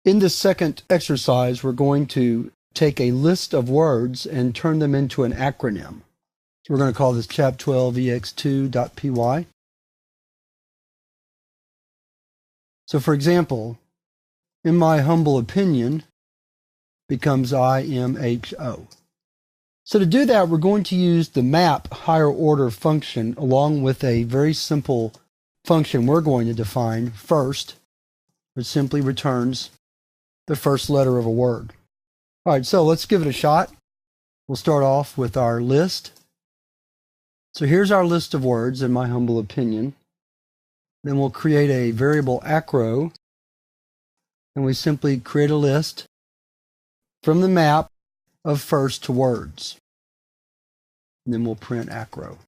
In this second exercise, we're going to take a list of words and turn them into an acronym. So we're going to call this chap12ex2.py. So for example, in my humble opinion becomes IMHO. So to do that, we're going to use the map higher order function along with a very simple function we're going to define first, which simply returns the first letter of a word. All right, so let's give it a shot. We'll start off with our list. So here's our list of words in my humble opinion. Then we'll create a variable acro, and we simply create a list from the map of first to words. And then we'll print acro.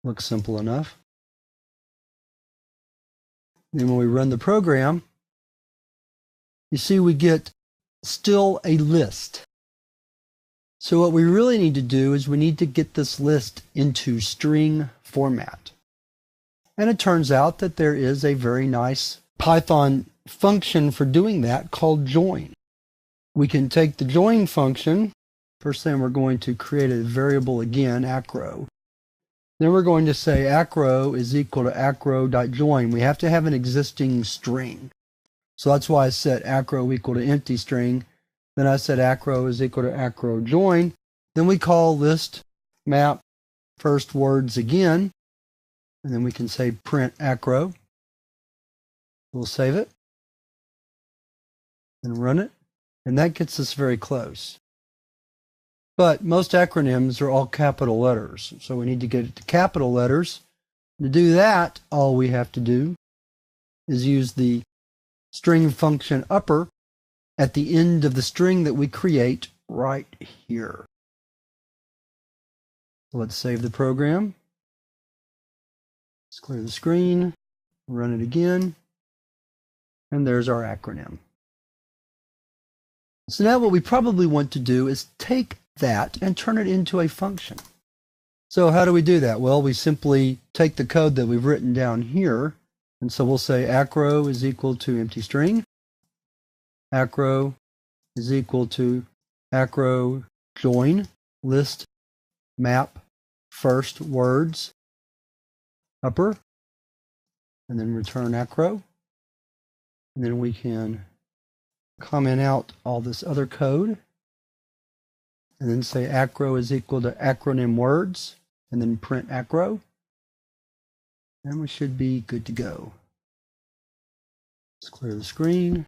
Looks simple enough. Then when we run the program, you see we get still a list. So what we really need to do is we need to get this list into string format. And it turns out that there is a very nice Python function for doing that called join. We can take the join function. First thing, we're going to create a variable again, acro. Then we're going to say acro is equal to acro.join. We have to have an existing string. So that's why I set acro equal to empty string. Then I said acro is equal to acro join. Then we call list map first words again. And then we can say print acro. We'll save it and run it. And that gets us very close. But most acronyms are all capital letters. So we need to get it to capital letters. To do that, all we have to do is use the string function upper at the end of the string that we create right here. So let's save the program. Let's clear the screen, run it again, and there's our acronym. So now what we probably want to do is take that and turn it into a function. So how do we do that? Well, we simply take the code that we've written down here, and so we'll say acro is equal to empty string. Acro is equal to acro join list map first words upper, and then return acro. And then we can comment out all this other code and then say acro is equal to acronym words and then print acro. And we should be good to go. Let's clear the screen.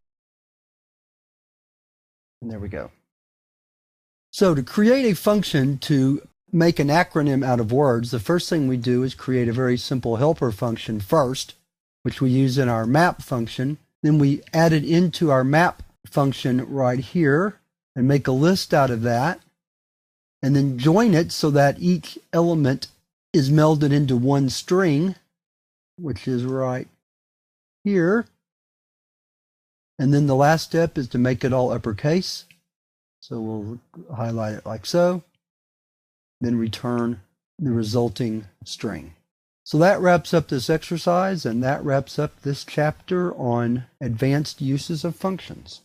And there we go. So to create a function to make an acronym out of words, the first thing we do is create a very simple helper function first, which we use in our map function. Then we add it into our map function right here and make a list out of that, and then join it so that each element is melded into one string, which is right here. And then the last step is to make it all uppercase. So we'll highlight it like so, then return the resulting string. So that wraps up this exercise, and that wraps up this chapter on advanced uses of functions.